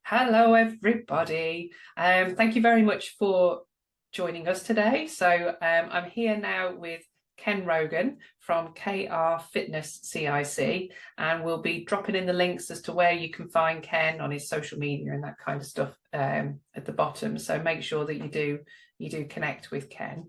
Hello, everybody. Thank you very much for joining us today. I'm here now with Ken Rogan from KR Fitness CIC, and we'll be dropping in the links as to where you can find Ken on his social media and that kind of stuff at the bottom. So make sure that you do connect with Ken.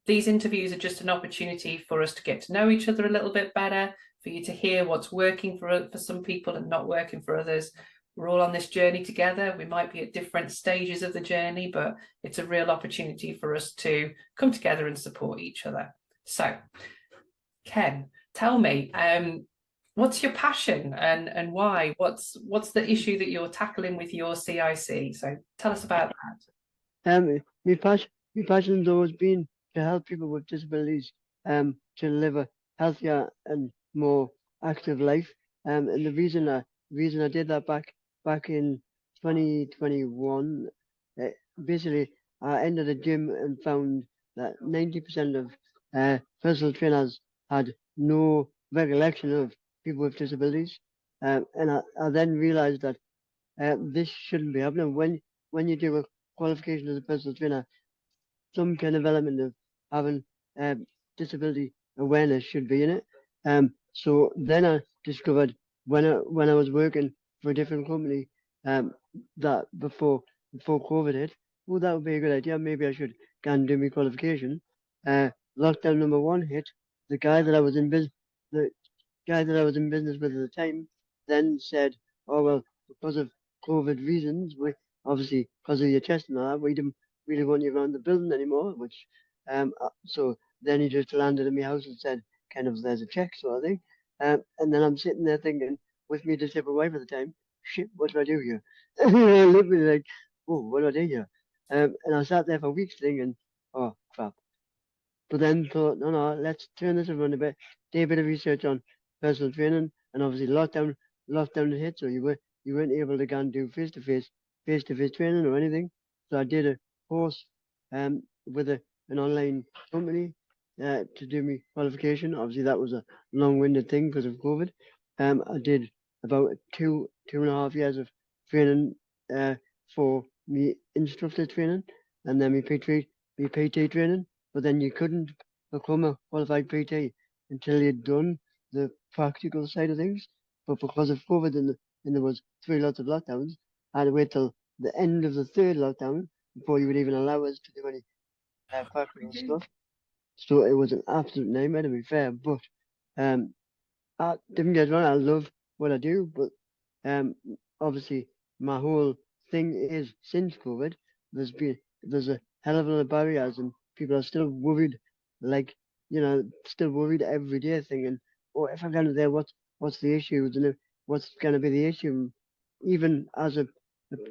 These interviews are just an opportunity for us to get to know each other a little bit better, for you to hear what's working for some people and not working for others. We're all on this journey together. We might be at different stages of the journey, but it's a real opportunity for us to come together and support each other. So, Ken, tell me, what's your passion and why? What's the issue that you're tackling with your CIC? So tell us about My passion's always been to help people with disabilities, to live a healthier and more active life. And the reason I did that back in 2021, uh, basically I entered a gym and found that 90% of personal trainers had no recollection of people with disabilities. And I then realized that this shouldn't be happening. When you do a qualification as a personal trainer, some kind of element of having disability awareness should be in it. So then I discovered when I was working for a different company, that before COVID hit, well, that would be a good idea. Maybe I should go and do my qualification. Uh, Lockdown number one hit. The guy that I was in business, the guy that I was in business with at the time, then said, "Oh well, because of COVID reasons, we obviously because of your chest and all that, we didn't really want you around the building anymore." So then he just landed in my house and said, kind of, "There's a check," sort of thing. And then I'm sitting there thinking, with me disabled wife at the time, "Shit, what do I do here?" Literally like, "Oh, what do I do here?" And I sat there for weeks thinking, "Oh crap." But then thought, no, let's turn this around a bit, do a bit of research on personal training, and obviously lockdown had hit, so you weren't able to go and do face to face training or anything. So I did a course with an online company to do my qualification. Obviously that was a long-winded thing because of COVID. I did about two and a half years of training for me instructor training, and then me PT training, but then you couldn't become a qualified PT until you'd done the practical side of things. But because of COVID and there was three lots of lockdowns, I had to wait till the end of the third lockdown before you would even allow us to do any practical that. stuff. So it was an absolute nightmare, to be fair. But um, I didn't get me wrong, I love what I do, but um, obviously my whole thing is since COVID, there's a hell of a lot of barriers, and people are still worried, like still worried every day, thinking, "Oh, if I'm going there, what's the issue? And what's going to be the issue?" Even as a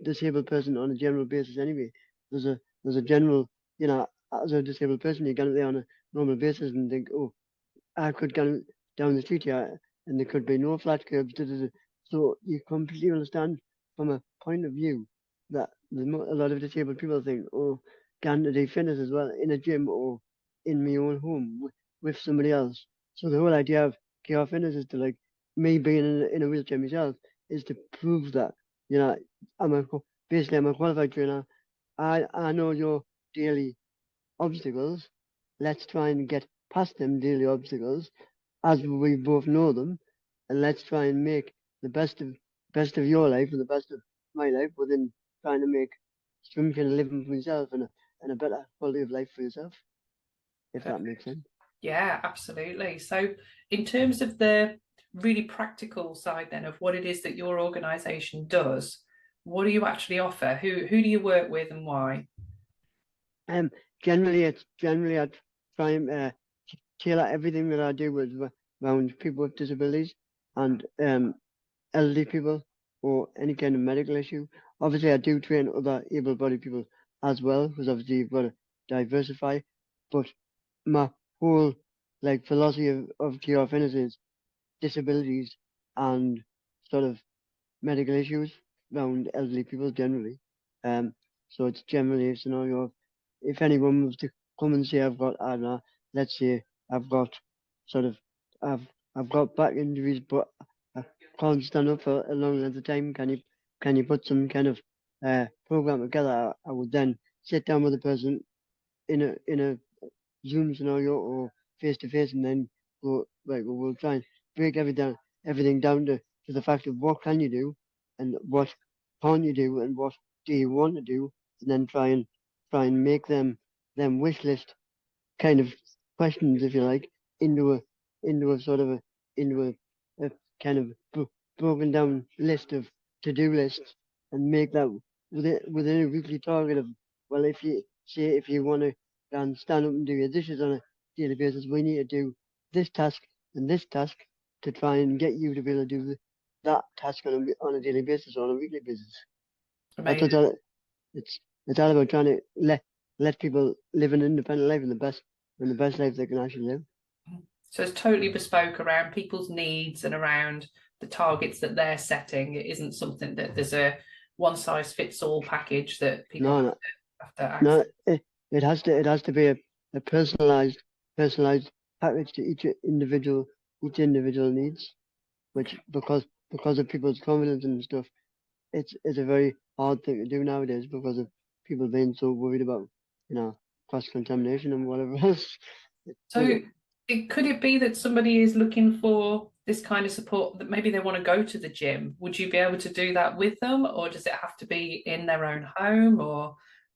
disabled person on a general basis, anyway, there's a general, as a disabled person, you're going there on a normal basis and think, "Oh, I could go down the street here and there could be no flat curbs." Da, da, da. So you completely understand from a point of view that a lot of disabled people think, "Oh, can I do fitness as well in a gym or in my own home with somebody else?" So the whole idea of KR Fitness is to, like, me being in a wheelchair myself, is to prove that, you know, basically I'm a qualified trainer. I know your daily obstacles. Let's try and get past them daily obstacles as we both know them, and let's try and make the best of your life and the best of my life within trying to make some kind of living for yourself and a better quality of life for yourself, if that makes sense. Yeah, absolutely. So, in terms of the really practical side, then, of what it is that your organisation does, what do you actually offer? Who do you work with, and why? Um, generally I try and tailor everything that I do with around people with disabilities and elderly people or any kind of medical issue. Obviously, I do train other able-bodied people as well, because obviously you've got to diversify. But my whole, like, philosophy of KR Fitness is disabilities and sort of medical issues around elderly people generally. Um, so it's generally a scenario of, if anyone was to come and say, "I've got, I don't know, let's say I've got sort of, I've I've got back injuries, but I can't stand up for a long length of time. Can you can you put some kind of program together? I would then sit down with the person in a Zoom scenario or face to face, and then go right. Well, we'll try and break everything down to the fact of what can you do, and what can't you do, and what do you want to do, and then try and make them wish list kind of questions, if you like, into a sort of into a kind of broken down list of to-do lists, and make that within a weekly target of, well, if you say if you want to stand up and do your dishes on a daily basis, we need to do this task and this task to try and get you to be able to do that task on a daily basis or on a weekly basis. That's Amazing. what it's all about, trying to let people live an independent life, and the best life they can actually live. So it's totally bespoke around people's needs and around the targets that they're setting. It isn't something that there's a one size fits all package that people No, have to no, access. it has to be a personalized package to each individual needs, which because of people's confidence and stuff, it's a very hard thing to do nowadays because of people being so worried about, cross contamination and whatever else. But So could it be that somebody is looking for this kind of support, that maybe they want to go to the gym? Would you be able to do that with them, or does it have to be in their own home, or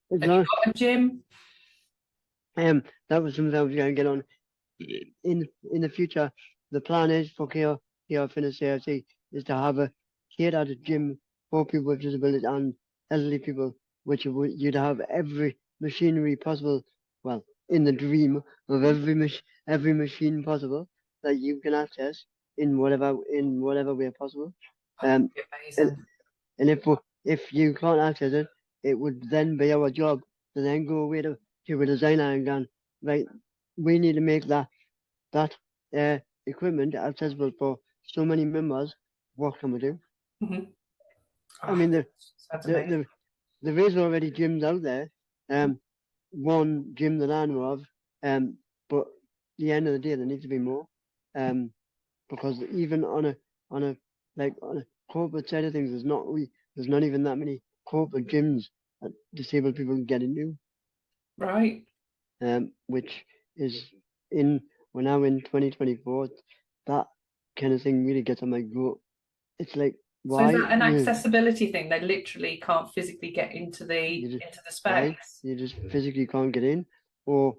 it's have you not, got a gym? that was something I was going to get on in the future. The plan is for KR Fitness CIC is to have a catered gym for people with disabilities and elderly people, which you'd have every machinery possible. Well, in the dream of every machine possible that you can access in whatever way possible. Oh, Um, and amazing. and if you can't access it, it would then be our job to then go away to a designer and go, right, we need to make that equipment accessible for so many members. What can we do? Mhm. I Oh, mean, that's the, amazing. the, there is already gyms out there. One gym that I know of, but at the end of the day, there needs to be more. Um, because even on a corporate side of things, there's not even that many corporate gyms that disabled people can get into. Right. Which is in we're now in 2024. That kind of thing really gets on my goat. It's like, So is why that an accessibility thing? They literally can't physically get into you just the why space. you just physically can't get in, or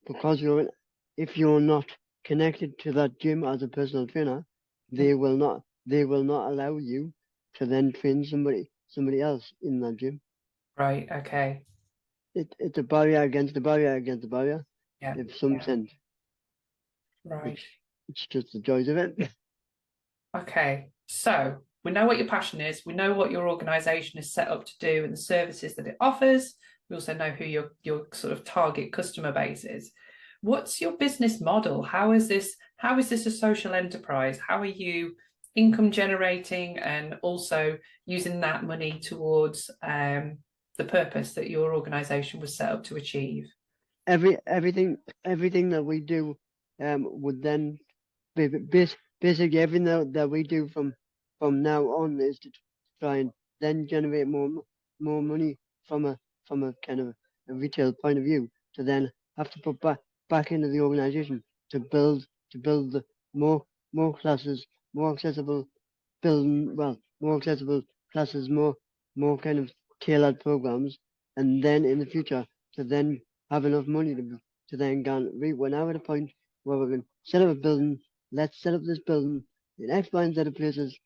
because if you're not connected to that gym as a personal trainer, they will not allow you to then train somebody else in that gym. Right. Okay. It's a barrier against the barrier against the barrier, Yeah. in some sense, Right. which it's just the joys of it. Okay. So we know what your passion is. We know what your organisation is set up to do and the services that it offers. We also know who your sort of target customer base is. What's your business model? How is this a social enterprise? How are you income generating and also using that money towards the purpose that your organisation was set up to achieve? Everything that we do would then basically everything that we do from now on is to try and then generate more money from a kind of a retail point of view, to then have to put back into the organization to build the more classes, more accessible building, well, more accessible classes, more kind of tailored programs, and then in the future to then have enough money to then go, we're now at a point where we can set up a building. Let's set up this building in X, Y, and Z places,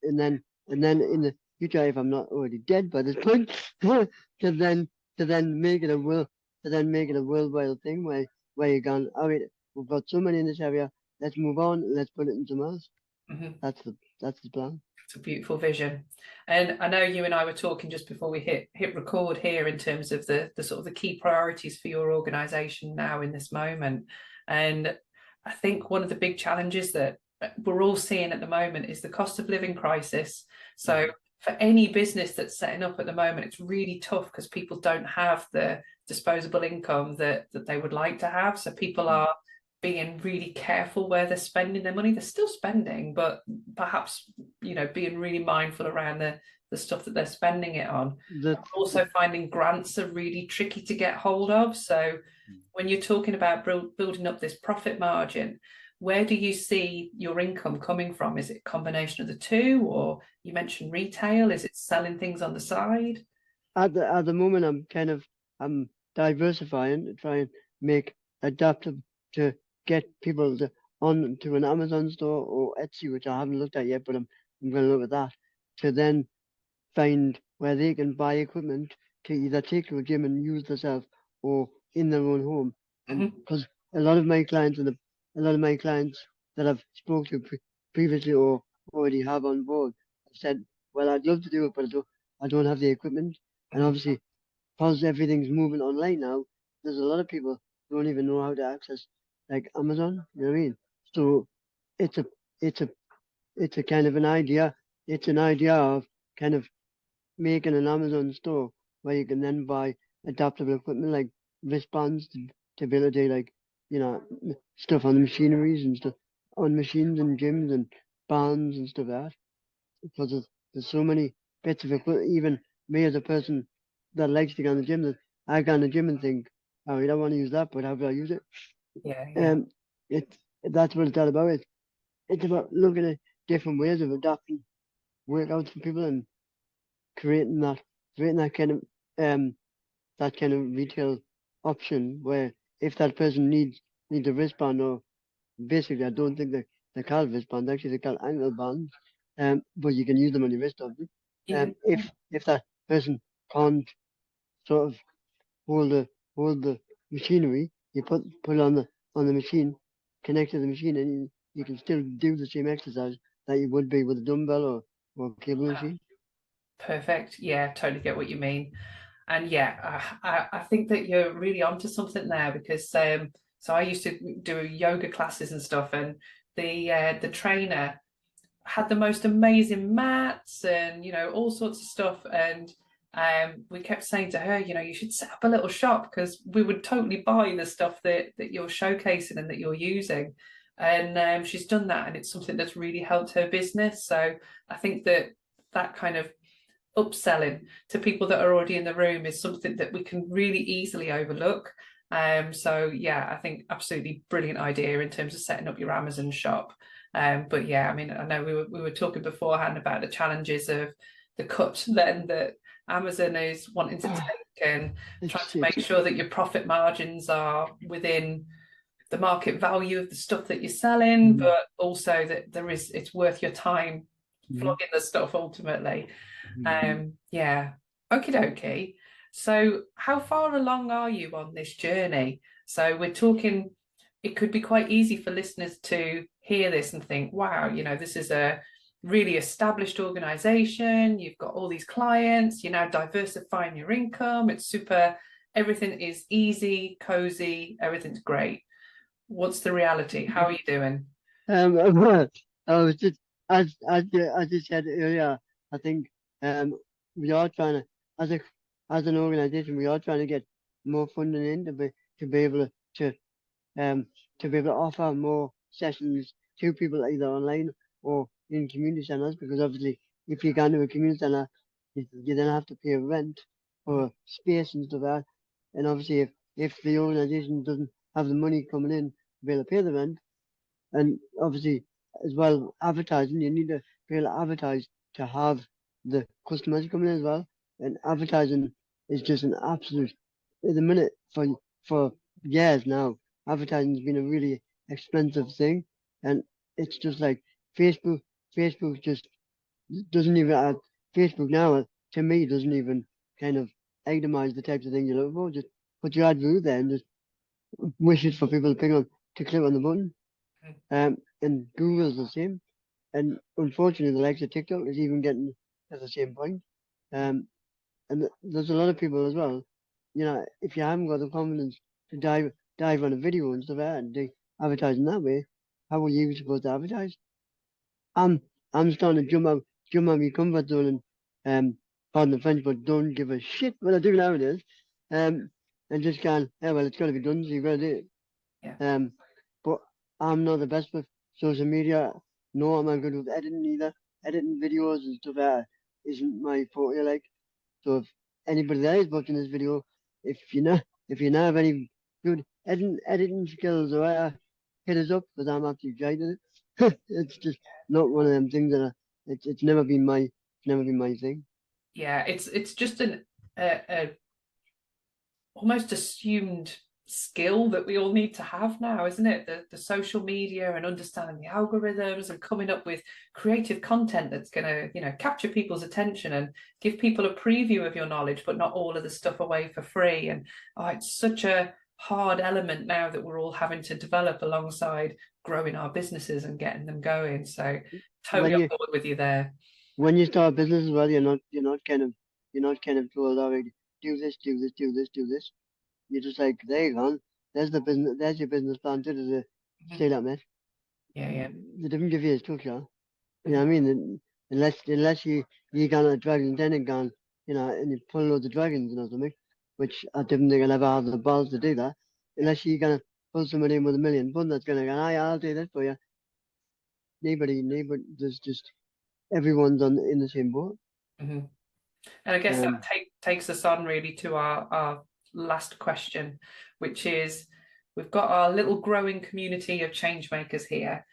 and then in the future, if I'm not already dead by this point, to then to then make it a world to then make it a worldwide thing where you're going, all right, we've got so many in this area, let's move on, let's put it in some else. Mhm. That's the plan. It's a beautiful vision. And I know you and I were talking just before we hit record here in terms of the sort of the key priorities for your organization now in this moment. And I think one of the big challenges that we're all seeing at the moment is the cost of living crisis. So for any business that's setting up at the moment, it's really tough because people don't have the disposable income that they would like to have. So people are being really careful where they're spending their money. They're still spending, but perhaps, being really mindful around the stuff that they're spending it on. That's Also finding grants are really tricky to get hold of. So when you're talking about building up this profit margin, where do you see your income coming from? Is it a combination of the two, or you mentioned retail? Is it selling things on the side? at the moment I'm diversifying to try and make adaptive to get people on to an Amazon store or Etsy, which I haven't looked at yet, but I'm going to look at that to then find where they can buy equipment to either take to a gym and use themselves or in their own home. And Mhm. because a lot of my clients a lot of my clients that I've spoke to previously or already have on board have said, well, I'd love to do it, but I don't have the equipment. And Mhm. obviously, because everything's moving online now, there's a lot of people who don't even know how to access like Amazon. You know what I mean? So it's a it's a it's a kind of an idea. It's an idea of kind of making an Amazon store where you can then buy adaptable equipment like wristbands to be able to do like, stuff on the machineries and stuff on machines and gyms and bands and stuff like that. Because there's so many bits of equipment. Even me as a person that likes to go in the gym, that I go in the gym and think, oh, I don't want to use that, but how do I use it? Yeah, yeah. Um, it's that's what it's all about. It's about looking at different ways of adapting workouts for people and creating that creating um that kind of retail option where if that person needs a wristband or basically I don't think they're called wristbands, actually they're called ankle bands. But you can use them on your wrist obviously. Yeah. If that person can't sort of hold the machinery, you put it on the machine, connect to the machine and you can still do the same exercise that you would be with a dumbbell or a cable machine. Perfect. Yeah, totally get what you mean. And yeah, I think that you're really onto something there because so I used to do yoga classes and stuff, and the trainer had the most amazing mats and all sorts of stuff, and we kept saying to her, you should set up a little shop because we would totally buy the stuff that you're showcasing and that you're using. And she's done that, and it's something that's really helped her business. So I think that kind of upselling to people that are already in the room is something that we can really easily overlook. So yeah, I think absolutely brilliant idea in terms of setting up your Amazon shop. But yeah, I mean, I know we were talking beforehand about the challenges of the cut then that Amazon is wanting to take, and trying to It's make sure that your profit margins are within the market value of the stuff that you're selling, Mhm, but also that it's worth your time mhm, flogging the stuff ultimately. mhm. Yeah. Okie dokie. So, how far along are you on this journey? So, we're talking, it could be quite easy for listeners to hear this and think, wow, this is a really established organization. You've got all these clients, you're now diversifying your income. It's super, everything is easy, cozy, everything's great. What's the reality? How are you doing? Well, I was just as you said earlier, I think we are trying to as a as an organization we are trying to get more funding in to be able um to be able to offer more sessions to people either online or in community centers because obviously if you go to a community center you then have to pay rent for space and stuff like that. And obviously if the organization doesn't have the money coming in to be able to pay the rent and obviously as well advertising you need to be able to advertise to have the customers coming in as well and advertising is just an absolute at the minute for years now advertising has been a really expensive thing and it's just like facebook Facebook just doesn't even Facebook now to me doesn't even kind of itemize the types of things you look for, just put your advert there and just wish it for people to click on the button. And Google's the same. And unfortunately, the likes of TikTok is even getting at the same point. Um, and there's a lot of people as well. If you haven't got the confidence to dive on a video and stuff like that and do advertising that way, how are you supposed to advertise? I'm I'm starting to jump out my comfort zone and pardon the French, but don't give a shit what I do nowadays. And just going, yeah, well, it's got to be done, so you've got to do it. Yeah. But I'm not the best with social media. No, I'm not good with editing either. Editing videos and stuff isn't my forte. Like, so if anybody that is watching this video, if you know if you know have any good editing skills or whatever, hit us up because I'm absolutely great at it. It's just not one of them things that it's never been my thing. Yeah, it's just a almost assumed skill that we all need to have now, isn't it? The social media and understanding the algorithms and coming up with creative content that's going to, capture people's attention and give people a preview of your knowledge, but not all of the stuff away for free. And it's such a hard element now that we're all having to develop alongside growing our businesses and getting them going. So totally When on you board with you there. when you start a business as well, you're not kind of told already do this, do this, do this, do this. You're just like, there you go. There's the business. There's your business plan. Mhm. Say that, mate. Yeah, yeah. They didn't give you a structure. You know Mhm. what I mean? Unless you gone a dragon den and gone, and you pull loads of dragons or something, which I didn't think I'll ever have the balls to do that. Unless you're gonna pull somebody in with £1 million that's gonna go, aye, I'll do this for you. Nobody, there's just everyone's in the same boat. Mhm. And I guess that Um, takes us on really to our last question, which is we've got our little growing community of change makers here,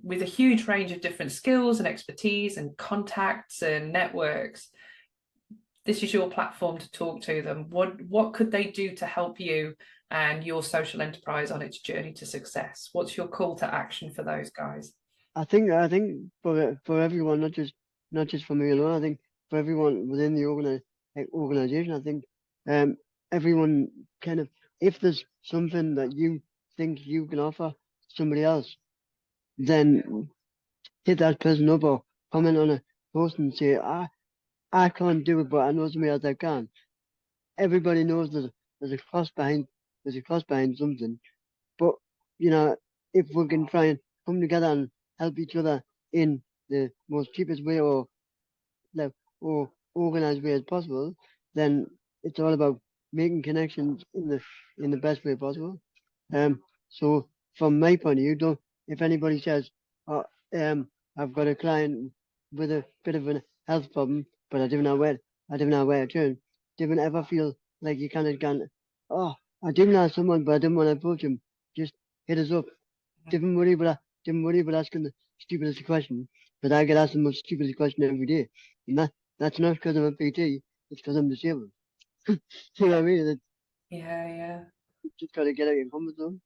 with a huge range of different skills and expertise and contacts and networks. This is your platform to talk to them. What could they do to help you and your social enterprise on its journey to success? What's your call to action for those guys? I think for everyone, not just for me alone. I think for everyone within the organization, I think um everyone kind of, if there's something that you think you can offer somebody else, then hit that person up or comment on a post and say, I can't do it, but I know somebody else that can. Everybody knows there's a cost behind something. But you know, if we can try and come together and help each other in the most cheapest way like or organized way as possible, then it's all about making connections in the best way possible. So from my point of view, don't if anybody says, "Oh, I've got a client with a bit of a health problem, but I don't know where to turn," don't ever feel like you kind of gone, "Oh, I didn't know someone, but I didn't want to approach him." Just hit us up. Didn't worry about asking the stupidest question, but I get asked the most stupidest question every day, and that's not because I'm a PT. It's because I'm disabled. You know what I mean? It's Yeah, yeah. just got to get out of your comfort zone.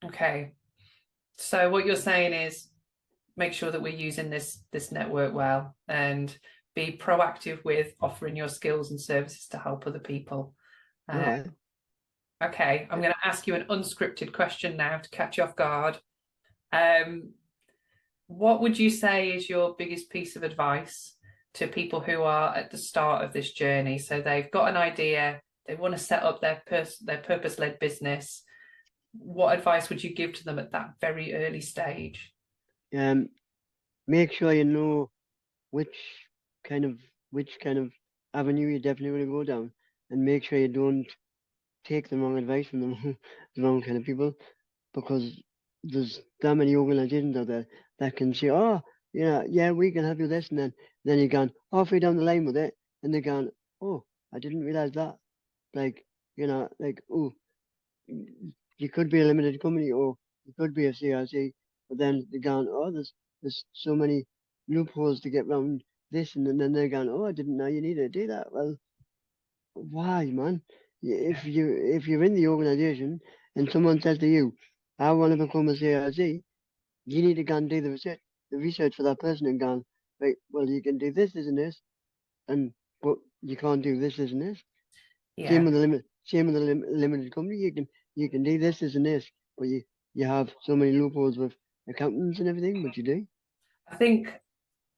Okay. So what you're saying is make sure that we're using this network well and be proactive with offering your skills and services to help other people. All Uh, right. okay, I'm going to ask you an unscripted question now to catch you off guard. Um, what would you say is your biggest piece of advice to people who are at the start of this journey? So they've got an idea, they want to set up their purpose-led business. What advice would you give to them at that very early stage? Um, make sure you know which kind of which kind of avenue you definitely want to go down, and make sure you don't take the wrong advice from the, the wrong kind of people, because there's that many organizations out there that can say, "Oh, yeah, we can help you this," and then you're going halfway down the line with it, and they're going, "Oh, I didn't realize that." Like, oh, you could be a limited company or you could be a CRC, but then they're going, "Oh, there's so many loopholes to get around this," and then they're going, "Oh, I didn't know you needed to do that." Well, why, man? If you're in the organization and someone says to you, "I want to become a CRC," you need to go and do the research for that person and go, right, well, you can do this, isn't this? And but you can't do this, isn't this? Yeah, Same with the limited company. You can do this, isn't this? But you have so many loopholes with accountants and everything, but you do. I think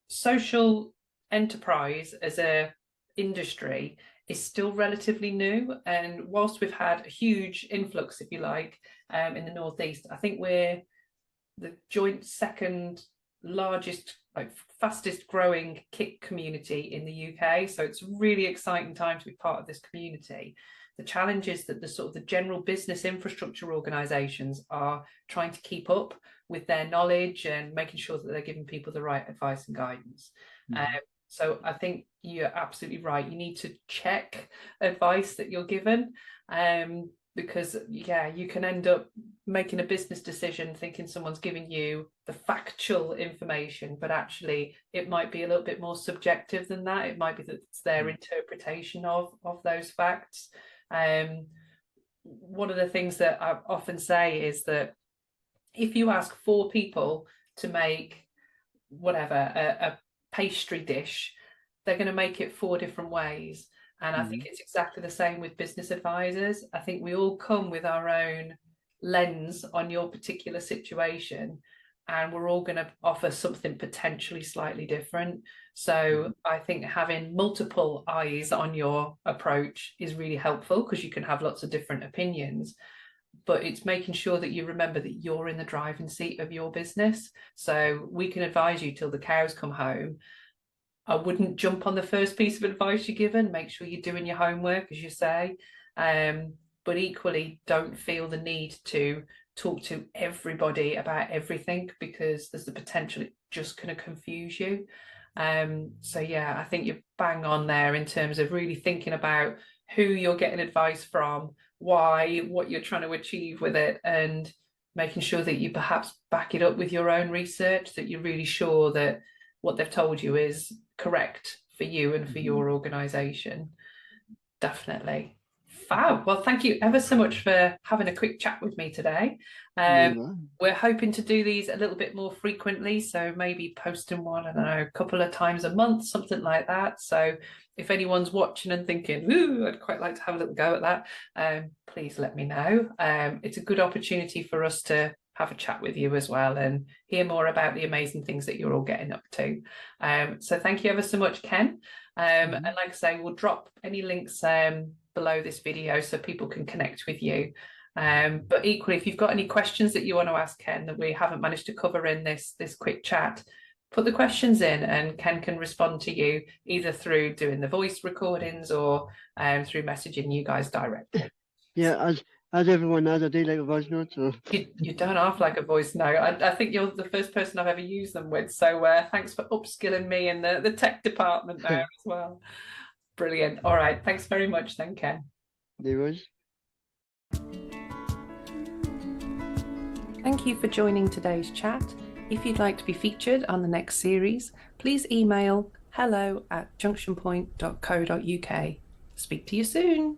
social enterprise as a industry is still relatively new, and whilst we've had a huge influx, if you like, in the northeast, I think we're the joint second largest, like fastest growing kick community in the UK. So it's a really exciting time to be part of this community. the challenges that the sort of the general business infrastructure organizations are trying to keep up with their knowledge and making sure that they're giving people the right advice and guidance. So I think you're absolutely right. You need to check advice that you're given, because yeah, you can end up making a business decision thinking someone's giving you the factual information, but actually it might be a little bit more subjective than that. It might be that it's their interpretation of those facts. One of the things that I often say is that if you ask 4 people to make whatever a pastry dish, they're going to make it 4 different ways. And I think it's exactly the same with business advisors. I think we all come with our own lens on your particular situation, and we're all going to offer something potentially slightly different. So I think having multiple eyes on your approach is really helpful, because you can have lots of different opinions. But it's making sure that you remember that you're in the driving seat of your business. So we can advise you till the cows come home. I wouldn't jump on the first piece of advice you're given. Make sure you're doing your homework, as you say. But equally, don't feel the need to talk to everybody about everything, because there's the potential it's just going to confuse you. So yeah, I think you're bang on there in terms of really thinking about who you're getting advice from, why, what you're trying to achieve with it, and making sure that you perhaps back it up with your own research, that you're really sure that what they've told you is correct for you and for your organization. Definitely. Fab. Well, thank you ever so much for having a quick chat with me today. We're hoping to do these a little bit more frequently, so maybe posting one, I don't know, a couple of times a month, something like that. So if anyone's watching and thinking, ooh, I'd quite like to have a little go at that, please let me know. It's a good opportunity for us to have a chat with you as well and hear more about the amazing things that you're all getting up to. So thank you ever so much, Ken. And like I say, we'll drop any links below this video so people can connect with you. But equally, if you've got any questions that you want to ask Ken that we haven't managed to cover in this quick chat, put the questions in and Ken can respond to you either through doing the voice recordings or through messaging you guys directly. Yeah, as everyone knows, I do like a voice note. So you don't half like a voice note. I think you're the first person I've ever used them with. So thanks for upskilling me in the tech department there as well. Brilliant. All right. Thanks very much then, Ken. there was. Thank you for joining today's chat. If you'd like to be featured on the next series, please email hello@junctionpoint.co.uk. Speak to you soon.